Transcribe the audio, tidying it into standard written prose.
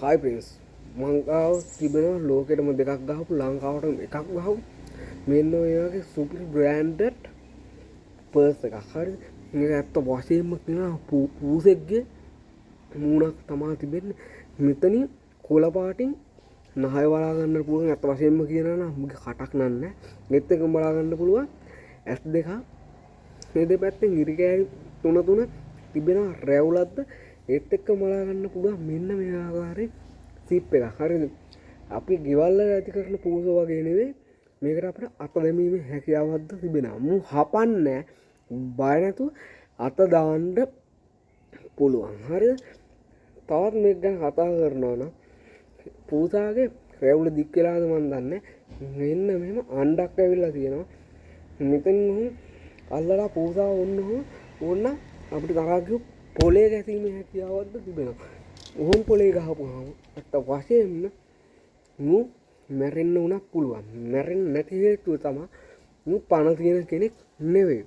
හයි prince මංගාව තිබෙනවා ලෝකෙටම දෙකක් ගහපු ලංකාවට එකක් ගහපු මෙන්න ඔය වගේ සුපිරි බ්‍රෑන්ඩඩ් පර්ස් එකක්. හරි මේක ඇත්ත වශයෙන්ම කියනවා පූසෙක්ගේ මූණක් තමා තිබෙන්නේ. මෙතනින් කොළ පාටින් නහය බලා ගන්න පුළුවන්. ඇත්ත වශයෙන්ම කියනවා නම් මුගේ කටක් නන්නේ. නෙත් එකම බලා ගන්න පුළුවන්. ඇස් දෙක මේ දෙපැත්තෙන් ඉරි කෑලි තුන තිබෙනවා රැවුලක්ද ඒත් එක්ක බලා ගන්න පුළුවන්. මෙන්න මේ ආකාරයේ සිප් එකක්. හරිද? අපි ගෙවල් වල ඇති කරන පූස වගේ නෙවෙයි. මේකට අපිට අත දැමීමේ හැකියාවක්ද තිබෙනවා. මු හපන්නේ බය නැතුව අත දාන්න පුළුවන්. හරිද? තවත් මේක ගැන කතා කරනවා නම් පූසාගේ රැවුල දික් වෙලාද මන් දන්නේ. මෙන්න මෙහෙම අණ්ඩක් ඇවිල්ලා තියෙනවා. මෙතන අල්ලලා පූසාව ඕන්න අපිට තරහා ගිය පොලේ ගැසීමේ හැකියාවක්ද තිබෙනවා. ඔහොම පොලේ ගහපුවාම අත්ත වශයෙන්ම මු මැරෙන්න උනක් පුළුවන්. මැරෙන්නේ නැති හේතුව තමයි මු පණ තියෙන කෙනෙක් නෙවෙයි.